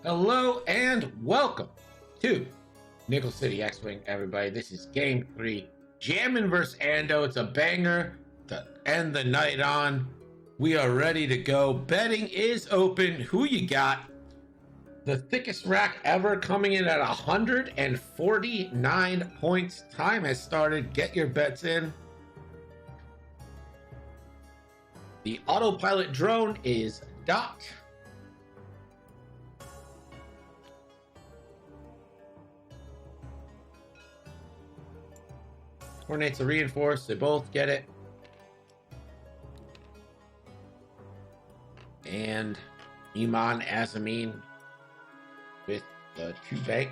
Hello and welcome to Nickel City X-Wing, everybody. This is Game 3, Jammin vs. Ando. It's a banger to end the night on. We are ready to go. Betting is open. Who you got? The thickest rack ever coming in at 149 points. Time has started. Get your bets in. The autopilot drone is docked. Coordinates are reinforced. They both get it. And Iman Azamin with the 2 bank.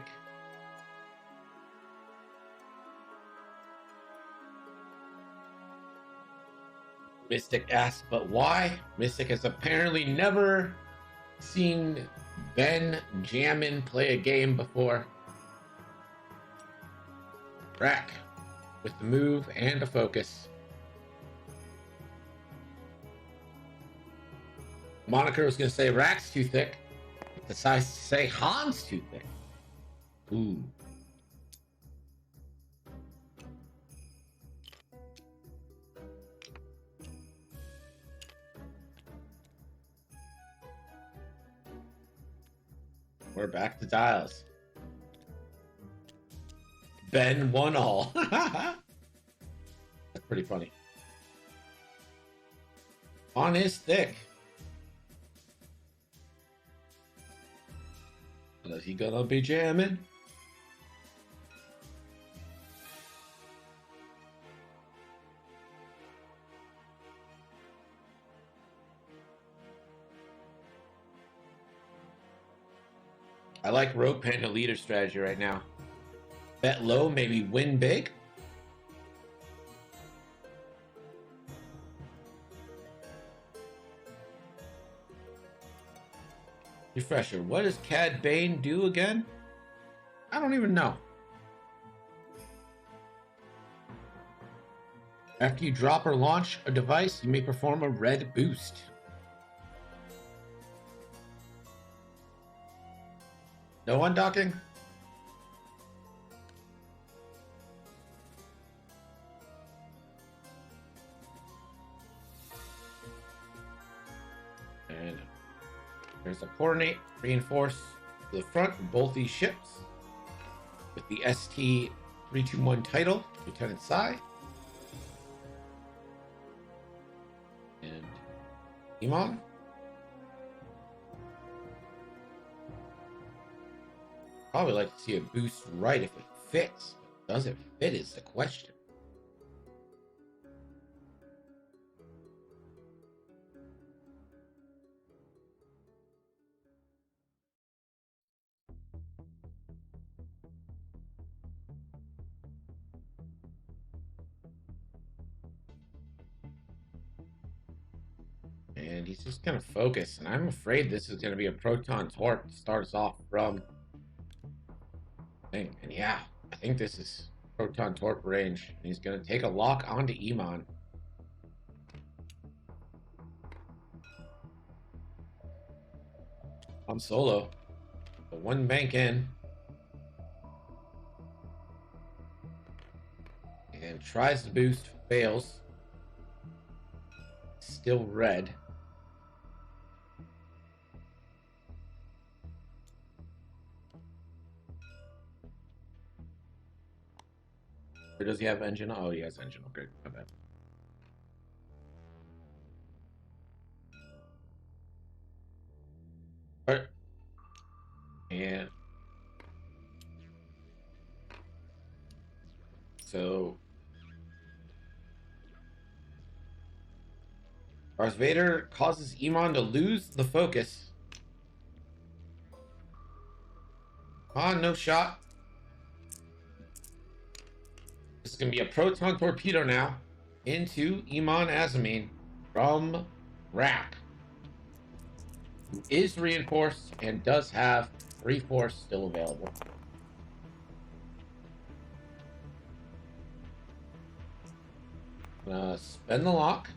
Mystic asks, but why? Mystic has apparently never seen Ben Jammin play a game before. Rack with the move and a focus. Moniker was going to say Rack's too thick. Decides to say Han's too thick. Ooh. We're back to dials. Ben won all. That's pretty funny. On his thick. Is he gonna be jamming? I like Rope Panda leader strategy right now. Bet low, maybe win big. Refresher, what does Cad Bane do again? I don't even know. After you drop or launch a device, you may perform a red boost. No undocking? And there's a coordinate reinforce to the front of both these ships with the ST-321 title, Lieutenant Sai. And Iman. Probably like to see a boost right if it fits. Does it fit is the question. And he's just going to focus. And I'm afraid this is going to be a proton torp. Starts off from thing. And yeah, I think this is proton torp range. And he's going to take a lock onto Iman. I'm solo. But 1 bank in. And tries to boost. Fails. Still red. Or does he have engine? Oh, he has engine. Okay, my bad. All right. And so Darth Vader causes Iman to lose the focus. No shot. This is going to be a proton torpedo now into Iman Azamin from Rack, who is reinforced and does have 3-4 still available. Spend the lock.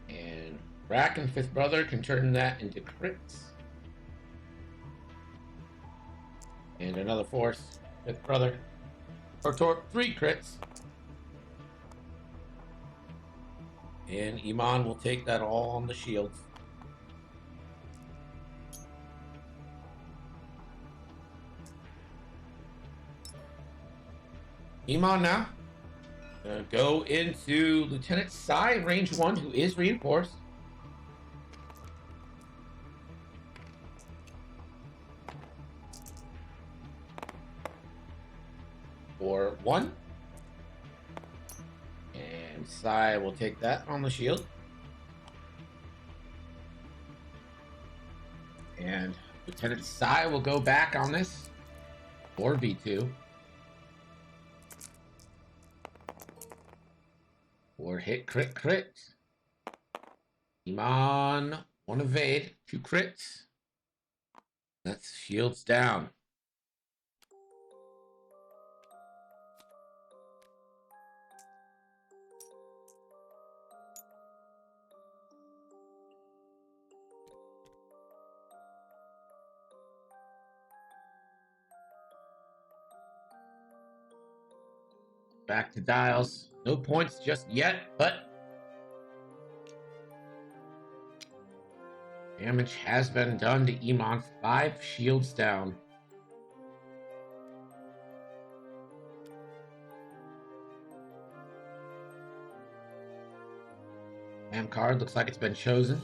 And Rack and Fifth Brother can turn that into crits. And another force. Fifth Brother. Or Torque, 3 crits. And Iman will take that all on the shields. Iman now. Go into Lieutenant Sai, range 1, who is reinforced. For 1. And Sai will take that on the shield. And Lieutenant Sai will go back on this. 4v2. Or hit crit crit. Iman, 1 evade, 2 crits. That's shields down. Back to dials. No points just yet, but damage has been done to Iman. 5 shields down. Mam card looks like it's been chosen.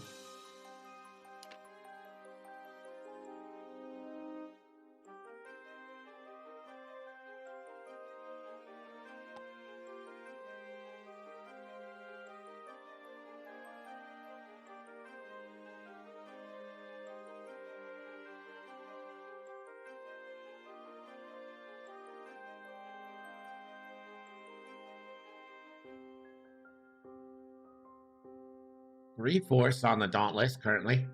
Three force on the Dauntless currently.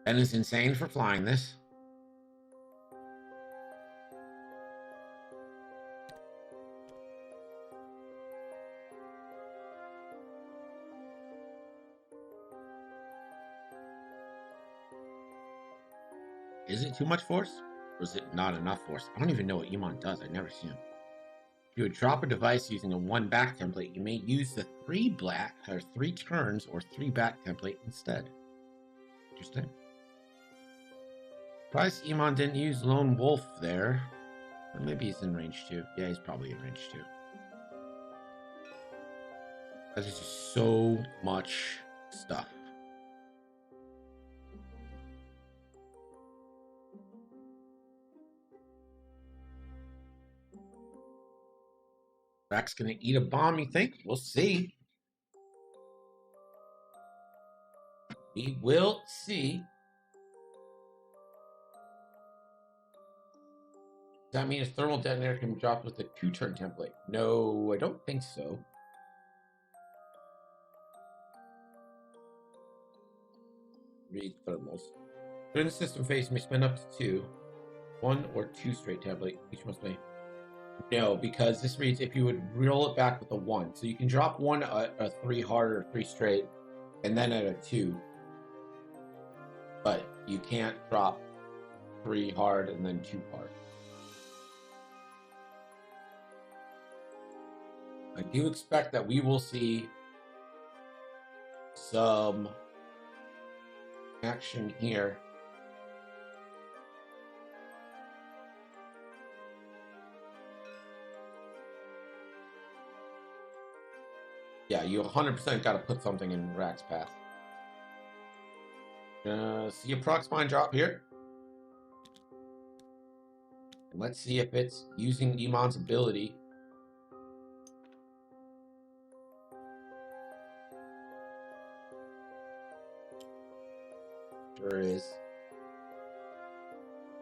Ben is insane for flying this. Is it too much force? Or is it not enough force? I don't even know what Iman does. I never see him. If you would drop a device using a 1 back template, you may use the 3 black or 3 turns or 3 back template instead. Interesting. Surprised Iman didn't use Lone Wolf there. Or maybe he's in range 2. Yeah, he's probably in range 2. That is just so much stuff. Rack's gonna eat a bomb, you think? We'll see. We will see. Does that mean a thermal detonator can be dropped with a 2-turn template? No, I don't think so. Read thermals. During the system phase, you may spend up to 2. 1 or 2 straight template. Each must be. No, because this reads if you would roll it back with a 1. So you can drop 1 a 3 hard or 3 straight, and then at a 2. But you can't drop 3 hard and then 2 hard. I do expect that we will see some action here. Yeah, you 100% got to put something in Rack's path. See a proc spine drop here. And let's see if it's using Iman's ability. Sure is.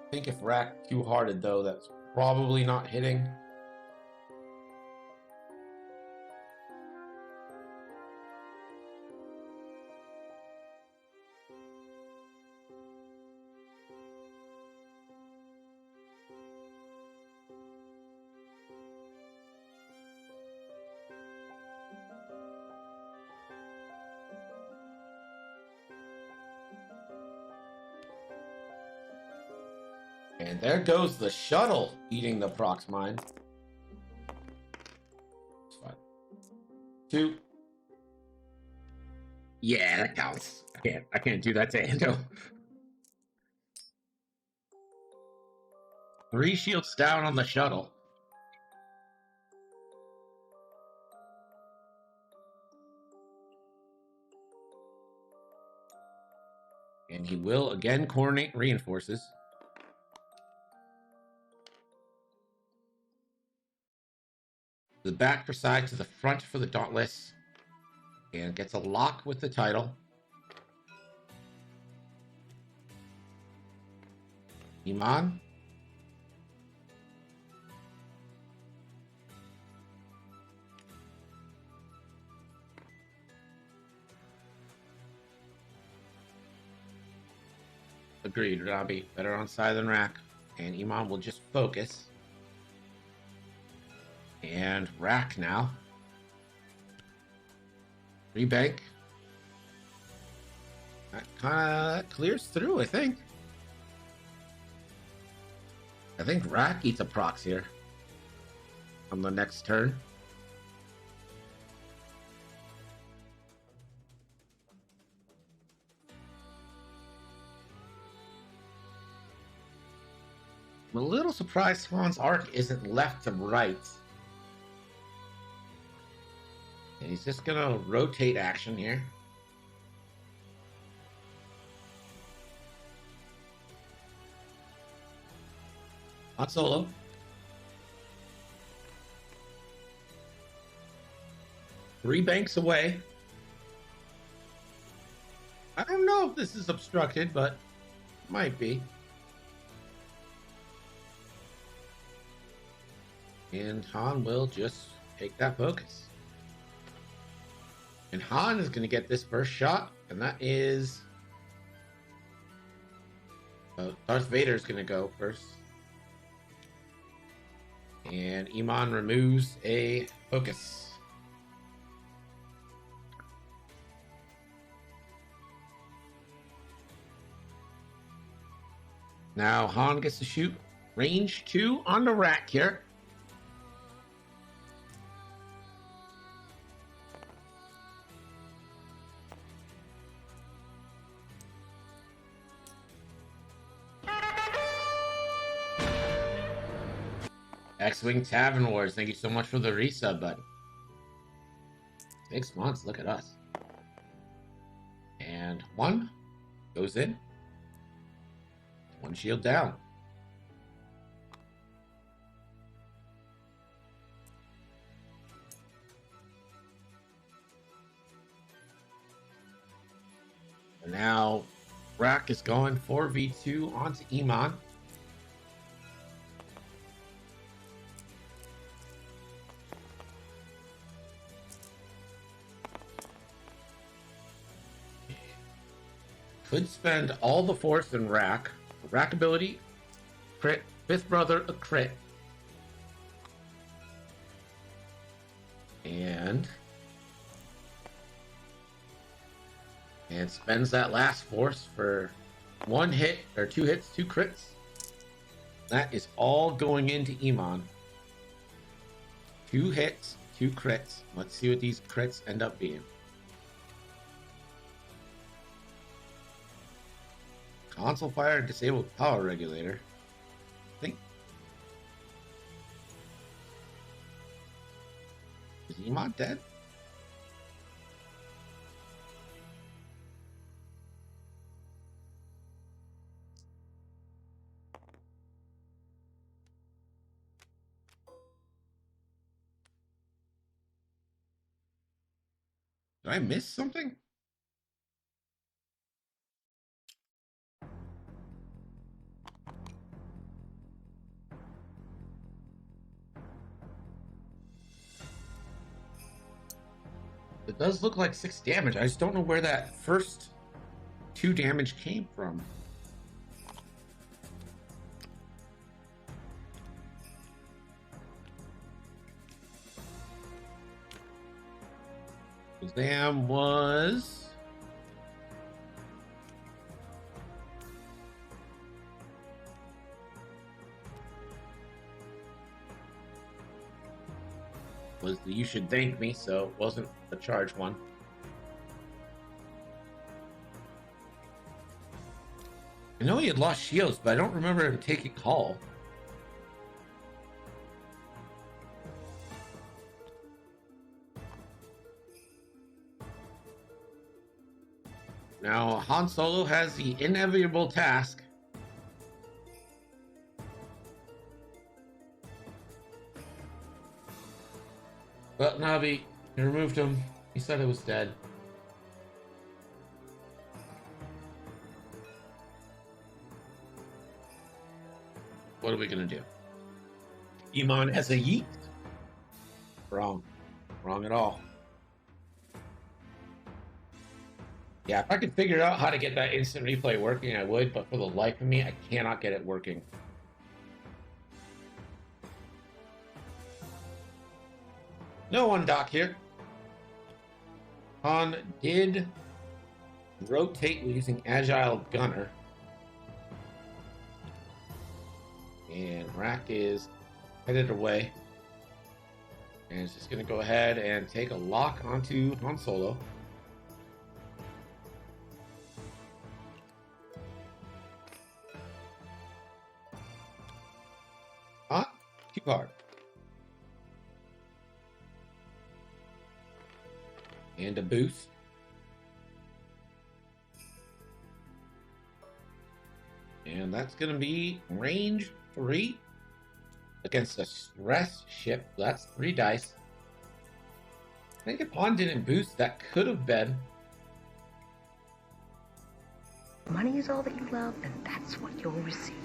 I think if Rack two-hearted though, that's probably not hitting. And there goes the shuttle eating the prox mine. It's fine. 2. Yeah, that counts. I can't do that to Ando. 3 shields down on the shuttle. And he will again coordinate reinforces. The back for side to the front for the Dauntless. And gets a lock with the title. Iman. Agreed, Robbie. Better on side than rack. And Iman will just focus. And rack now. Rebank. That kind of clears through, I think. I think rack eats a prox here. On the next turn. I'm a little surprised Han's arc isn't left to right. And he's just gonna rotate action here. Not solo. Three banks away. I don't know if this is obstructed, but it might be. And Han will just take that focus. And Han is going to get this first shot, and that is... Darth Vader is going to go first. And Iman removes a focus. Now Han gets to shoot range 2 on the rack here. X-Wing Tavern Wars, thank you so much for the resub button. 6 months, look at us. And 1 goes in. 1 shield down. And now Rack is going 4v2 onto Iman. Could spend all the force in Rack. Rack ability, crit, 5th brother, a crit. And spends that last force for 1 hit, or 2 hits, 2 crits. That is all going into Iman. 2 hits, 2 crits. Let's see what these crits end up being. Console fire and disabled power regulator. I think. Is Iman dead? Did I miss something? It does look like 6 damage. I just don't know where that first 2 damage came from. Exam was... was the "you should thank me," so it wasn't a charge one. I know he had lost shields, but I don't remember him taking hull. Now Han Solo has the inevitable task. But Navi, he removed him. He said it was dead. What are we gonna do? Iman has a yeet? Wrong. Wrong at all. Yeah, if I could figure out how to get that instant replay working, I would, but for the life of me, I cannot get it working. No one dock here. Han did rotate using Agile Gunner. And Rack is headed away. And it's just going to go ahead and take a lock onto Han Solo. Too hard. And a boost. And that's going to be range 3 against a stress ship. That's 3 dice. I think if Han didn't boost, that could have been. Money is all that you love, and that's what you'll receive.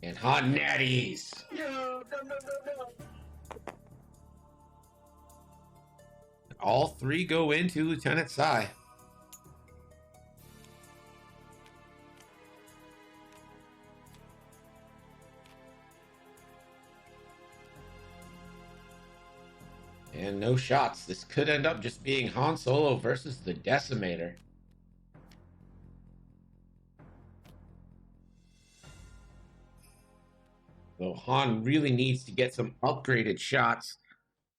And Han natties. No. All 3 go into Lieutenant Sai. And no shots. This could end up just being Han Solo versus the Decimator. So Han really needs to get some upgraded shots.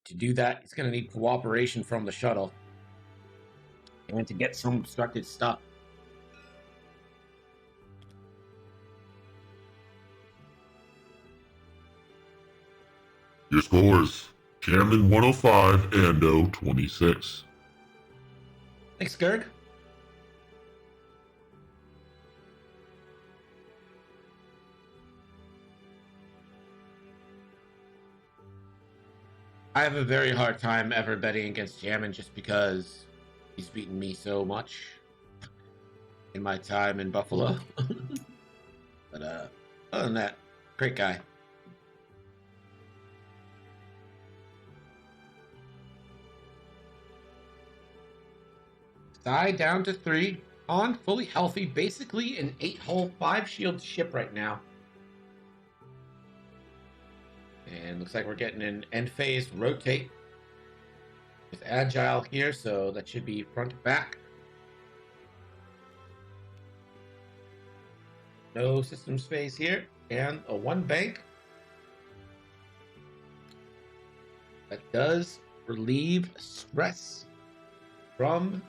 To do that, he's going to need cooperation from the shuttle. And to get some obstructed stuff. Your scores: Jammin 105, Ando 26. Thanks, Gerg. I have a very hard time ever betting against Jammin just because he's beaten me so much in my time in Buffalo. But other than that, great guy. Sai down to 3. Han fully healthy, basically an 8-hull, 5-shield ship right now. And looks like we're getting an end phase rotate with Agile here, so that should be front to back. No system space here, and a 1 bank. That does relieve stress from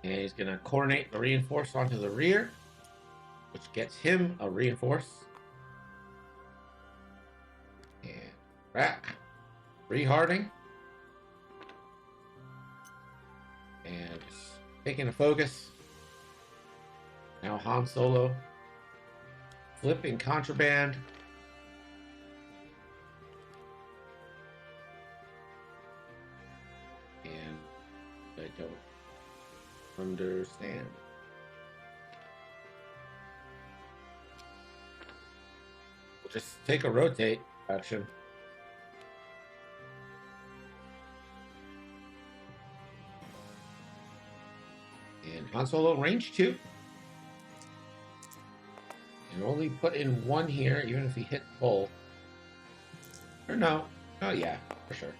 and he's going to coordinate a reinforce onto the rear, which gets him a reinforce. And rack, reharding. And just taking a focus. Now Han Solo. Flipping contraband. And I don't understand. We'll just take a rotate action. And Han Solo range 2. only put in one here, even if he hit full. Or no. Oh, yeah, for sure.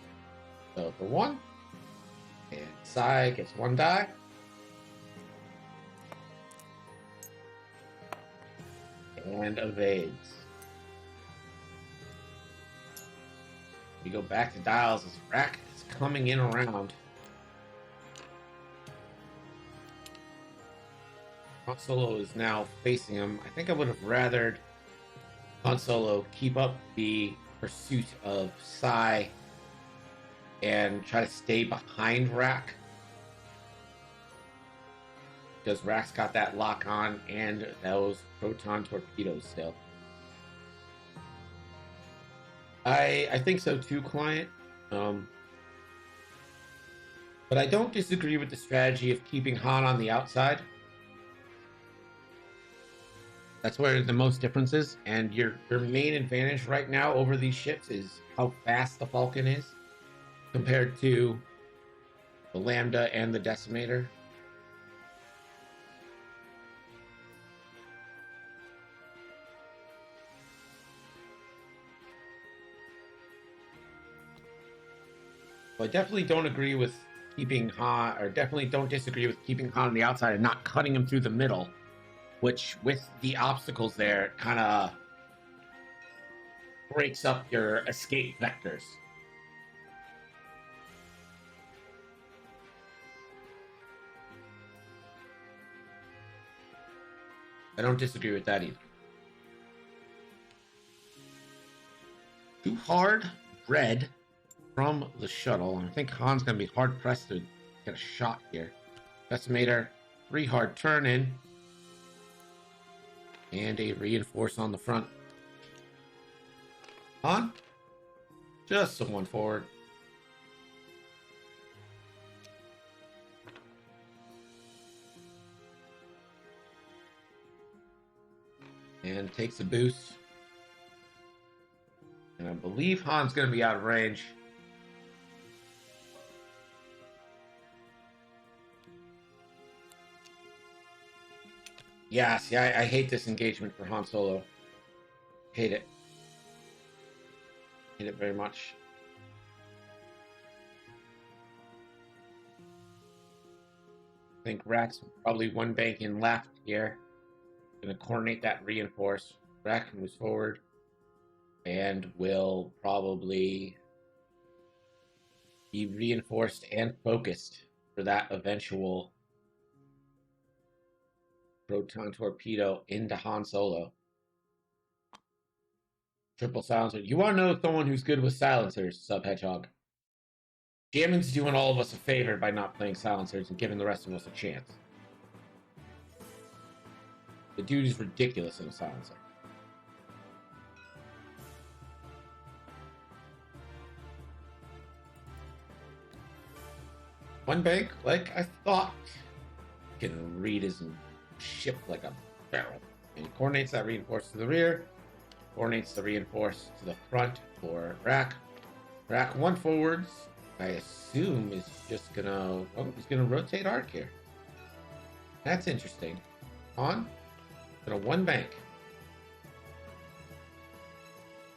So for one. And Sai gets one die. And evades. We go back to dials as Rack is coming in around. Han Solo is now facing him. I think I would have rathered Han Solo keep up the pursuit of Sai and try to stay behind Rack. Because Rack's got that lock on and those proton torpedoes still. I think so too, client. But I don't disagree with the strategy of keeping Han on the outside. That's where the most difference is, and your main advantage right now over these ships is how fast the Falcon is compared to the Lambda and the Decimator. So I definitely don't agree with keeping Han, or definitely don't disagree with keeping Han on the outside and not cutting him through the middle, which with the obstacles there kind of breaks up your escape vectors. I don't disagree with that either. Too hard red from the shuttle. I think Han's going to be hard pressed to get a shot here. Decimator, 3 hard turn in. And a reinforce on the front. Han, just someone forward. And takes a boost. And I believe Han's going to be out of range. Yeah, see, I hate this engagement for Han Solo. Hate it. Hate it very much. I think Rack's probably one bank in left here. Gonna coordinate that reinforce. Rack moves forward and will probably be reinforced and focused for that eventual proton torpedo into Han Solo. Triple silencer. You want to know someone who's good with silencers, Sub Hedgehog? Jammin's doing all of us a favor by not playing silencers and giving the rest of us a chance. The dude is ridiculous in a silencer. One bank, like I thought, can read his ship like a barrel. And he coordinates that reinforce to the rear, coordinates the reinforce to the front for Rack. Rack one forwards, I assume is just gonna, oh, he's gonna rotate arc here. That's interesting. On, gonna one bank.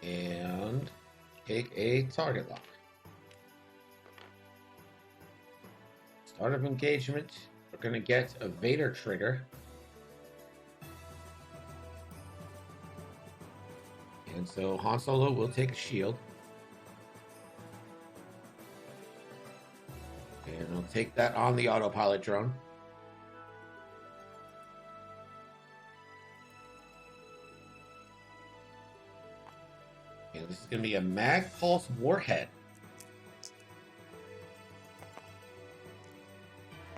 And take a target lock. Start of engagement. We're gonna get a Vader trigger. And so Han Solo will take a shield. And I'll take that on the autopilot drone. And this is going to be a Mag Pulse warhead.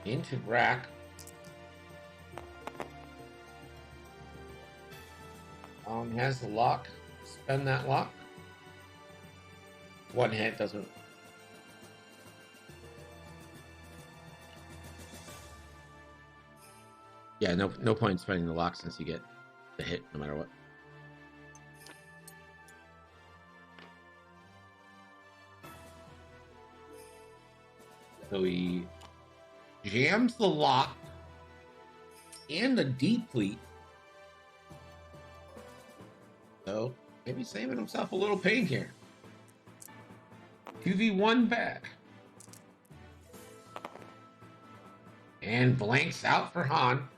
Into Rack. Has the lock. Spend that lock. One hit doesn't. Yeah, no point in spending the lock since you get the hit no matter what. So he jams the lock and the deplete So maybe saving himself a little pain here. 2v1 back. And blanks out for Han.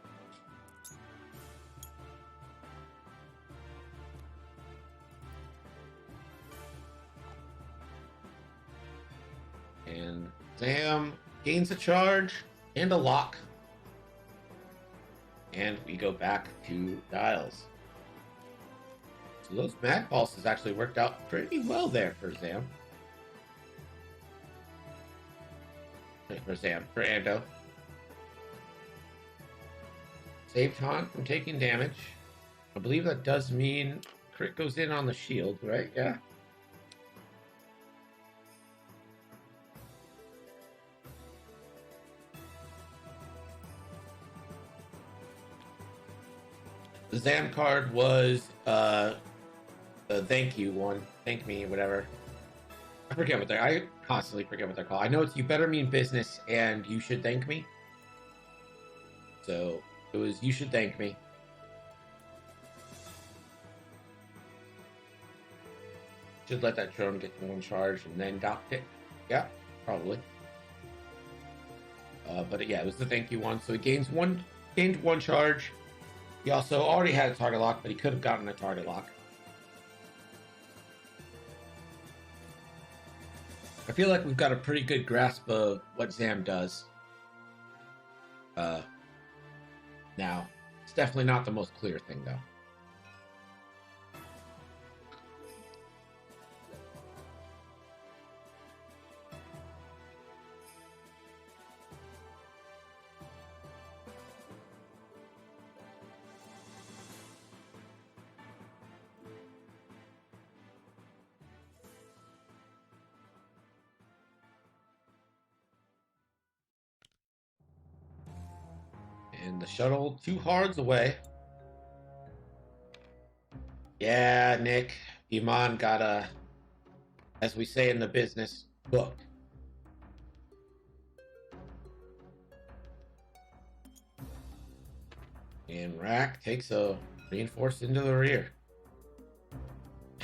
And Sam gains a charge and a lock. And we go back to Dials. So those Mag Pulses actually worked out pretty well there for Sam. For Ando. Saved Han from taking damage. I believe that does mean crit goes in on the shield, right? Yeah. The Zam card was the thank you one. Thank me, whatever. I constantly forget what they're called. I know it's you better mean business and you should thank me. So it was you should thank me. Should let that drone get one charge and then docked it. Yeah, probably. But yeah, it was the thank you one. So he gained one charge. He also already had a target lock, but he could have gotten a target lock. I feel like we've got a pretty good grasp of what Zam does. Now, it's definitely not the most clear thing, though. And the shuttle 2 hards away. Yeah, Nick, Iman got a, as we say in the business, book. And Rack takes a reinforced into the rear.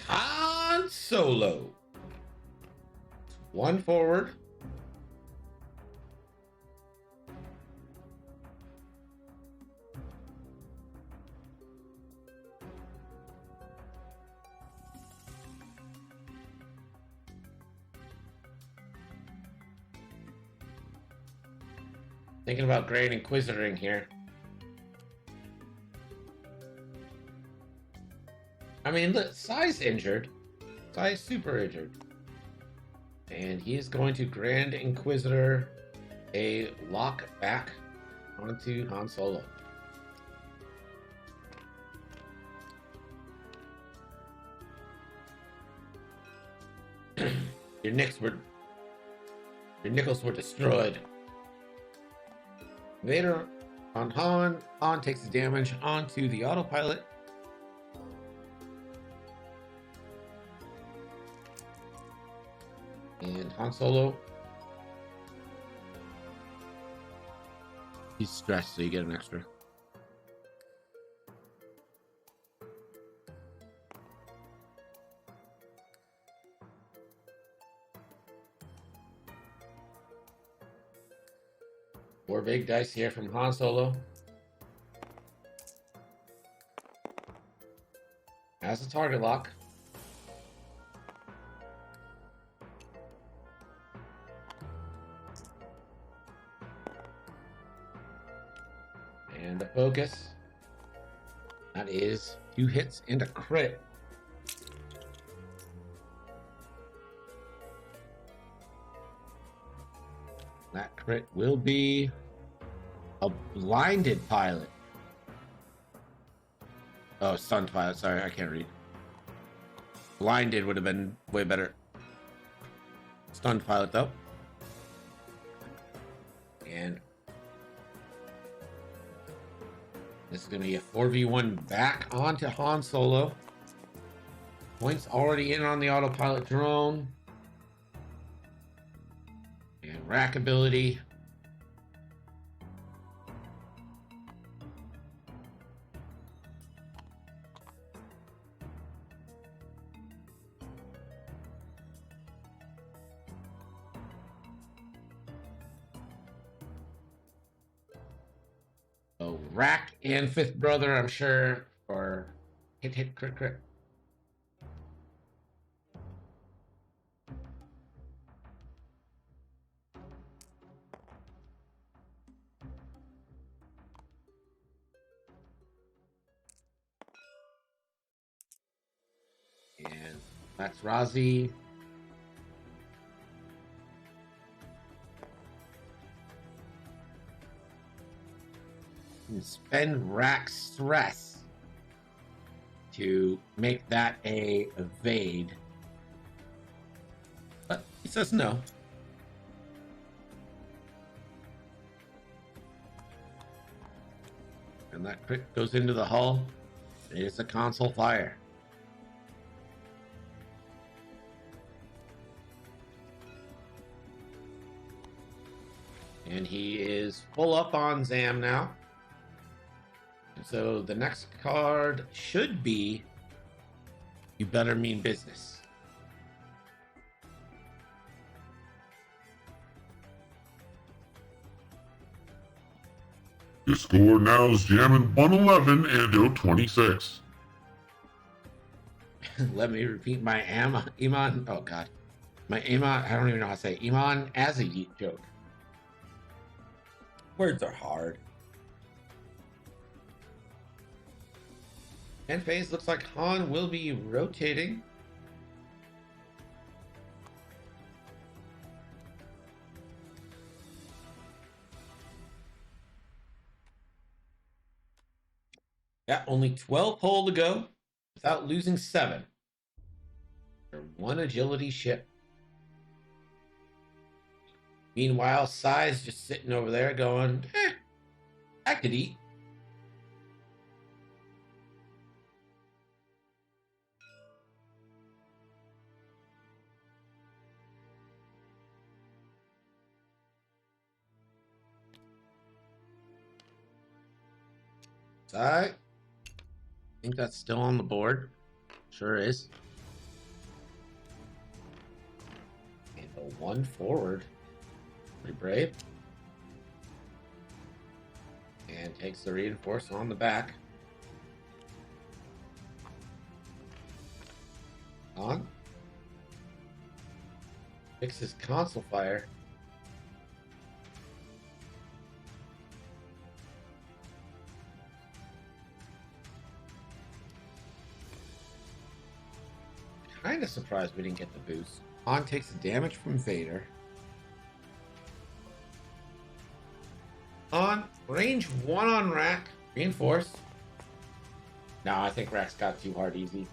Han Solo. 1 forward. Thinking about Grand Inquisiting here. I mean, look, Sai's injured. Sai's super injured. And he is going to Grand Inquisitor a lock back onto Han Solo. Your nickels were destroyed. Vader on Han. Han takes the damage onto the autopilot. And Han Solo. He's stressed, so you get an extra. Four big dice here from Han Solo. Has a target lock. And a focus. That is 2 hits and a crit. That crit will be a blinded pilot. Oh, stunned pilot. Sorry, I can't read. Blinded would have been way better. Stunned pilot, though. And this is going to be a 4v1 back onto Han Solo. Points already in on the autopilot drone. And rack ability. So Rack and Fifth Brother, I'm sure, for hit, crit. And that's Razi. And spend Rack stress to make that a evade. But he says no. And that crit goes into the hull. It is a console fire. And he is full up on Zam now. And so the next card should be You Better Mean Business. Your score now is Jammin 111, Ando 26. Let me repeat my Iman. Oh God, my Iman. I don't even know how to say Iman as a yeet joke. Words are hard. End phase looks like Han will be rotating. Yeah, only 12 pole to go without losing 7. They're 1 agility ship. Meanwhile, Sai's just sitting over there going, I could eat. Sai, I think that's still on the board. Sure is. And a 1 forward. Pretty brave. And takes the reinforce on the back. On. Fixes console fire. Kind of surprised we didn't get the boost. Han takes the damage from Vader. On range 1 on Rack. Reinforce. No, I think Rack's got too hard easy.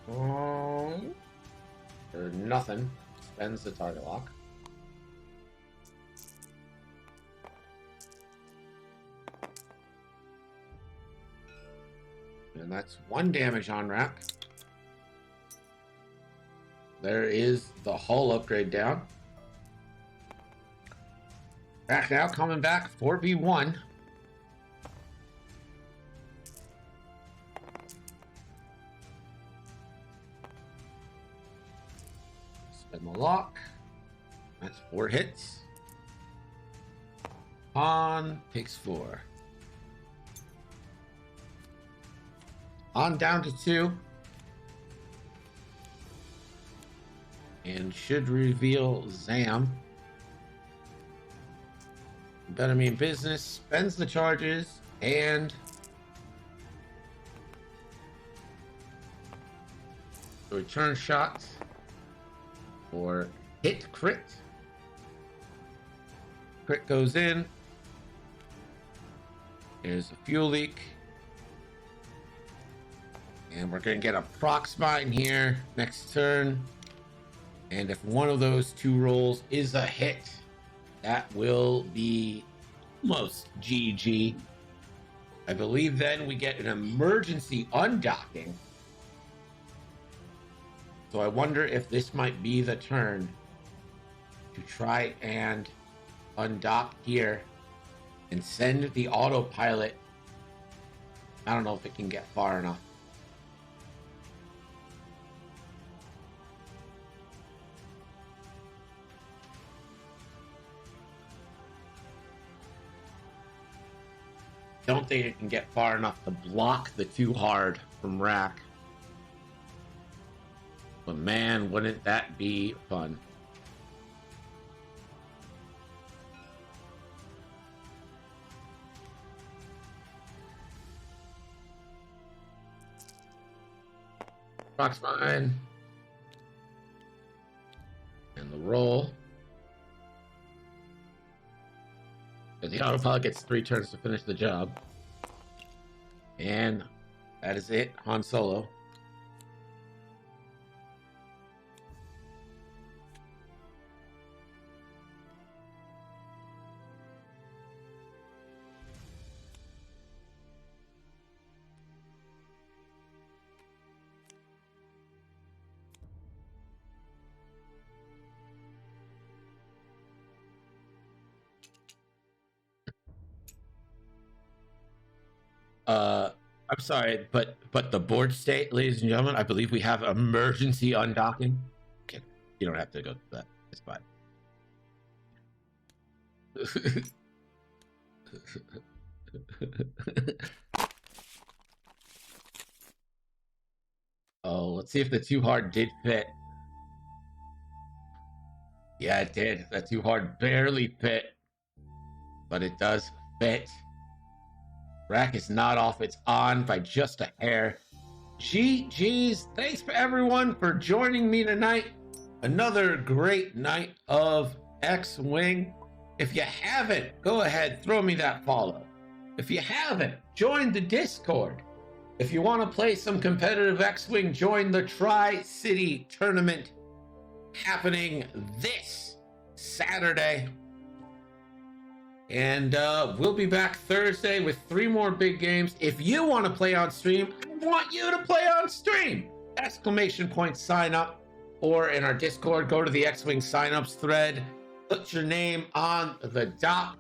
Or nothing. Spends the target lock. And that's 1 damage on Rack. There is the hull upgrade down. Rack now coming back 4v1. Spin the lock. That's 4 hits. Han takes 4. On down to 2. And should reveal Zam. Better Mean Business. Spends the charges. And return shot for hit crit. Crit goes in. There's a fuel leak. And we're going to get a proc mine here next turn. And if one of those 2 rolls is a hit, that will be almost GG. I believe then we get an emergency undocking. So I wonder if this might be the turn to try and undock here and send the autopilot. I don't know if it can get far enough. don't think it can get far enough to block the too hard from Rack. But man, wouldn't that be fun? Rock's mine. And the roll. And the autopilot gets 3 turns to finish the job. And that is it, Han Solo. I'm sorry, but the board state, ladies and gentlemen, I believe we have emergency undocking. Okay, you don't have to go through that. It's fine. Oh, let's see if the too hard did fit. Yeah, it did. That too hard barely fit, but it does fit. Rack is not off. It's on by just a hair. GG's. Thanks for everyone for joining me tonight. Another great night of X-Wing. If you haven't, go ahead, throw me that follow. If you haven't, join the Discord. If you want to play some competitive X-Wing, join the Tri-City Tournament happening this Saturday. And we'll be back Thursday with 3 more big games. If you want to play on stream, I want you to play on stream! ! Sign up. Or in our Discord, go to the X-Wing signups thread. Put your name on the dock.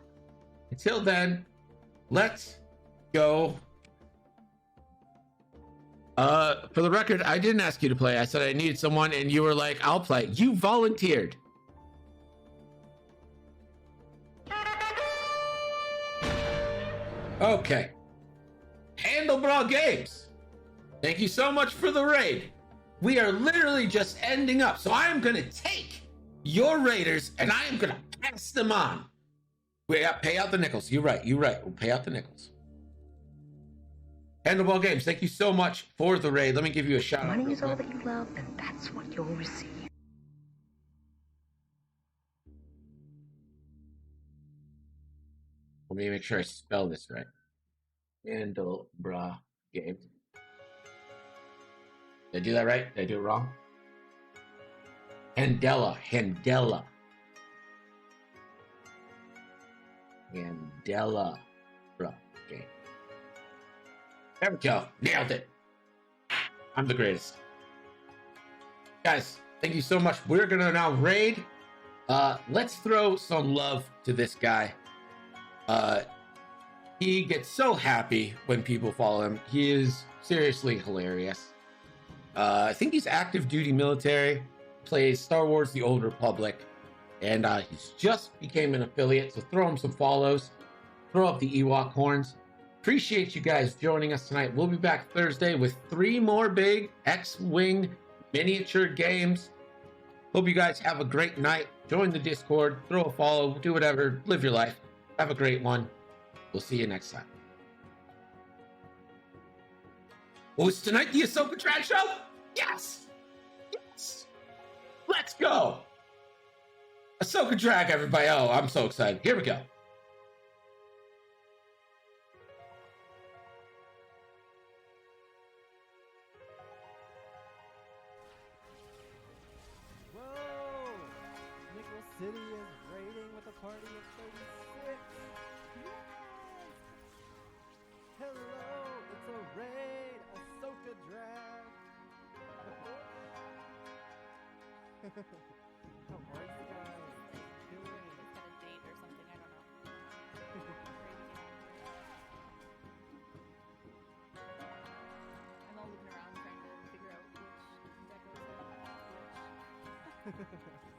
Until then, let's go. For the record, I didn't ask you to play. I said I needed someone, and you were like, I'll play. You volunteered. Okay. Handlebraw Games. Thank you so much for the raid. We are literally just ending up. So I am going to take your raiders and I am going to pass them on. Pay out the nickels. You're right. We'll pay out the nickels. Handlebraw Games, thank you so much for the raid. Let me give you a shout out. Money is all that you love, and that's what you'll receive. Let me make sure I spell this right. Handlebraw Games. Did I do that right? Did I do it wrong? Handela. Handela Bra Game. There we go. Nailed it. I'm the greatest. Guys, thank you so much. We're going to now raid. Let's throw some love to this guy. He gets so happy when people follow him. He is seriously hilarious. I think he's active duty military, plays Star Wars The Old Republic, and he's just became an affiliate, so throw him some follows. Throw up the Ewok horns. Appreciate you guys joining us tonight. We'll be back Thursday with 3 more big X-Wing miniature games. Hope you guys have a great night. Join the Discord, throw a follow, do whatever, live your life. Have a great one. We'll see you next time. Oh, is tonight the Ahsoka Trash Show? Yes! Yes! Let's go! Ahsoka Drag, everybody. Oh, I'm so excited. Here we go. Whoa! Nickel City is raiding with a party of 36. Yes! Hello, it's a raid, Ahsoka Drag. How are you guys doing? It's got a date or something, I don't know. I'm all looking around trying to figure out which decos are which.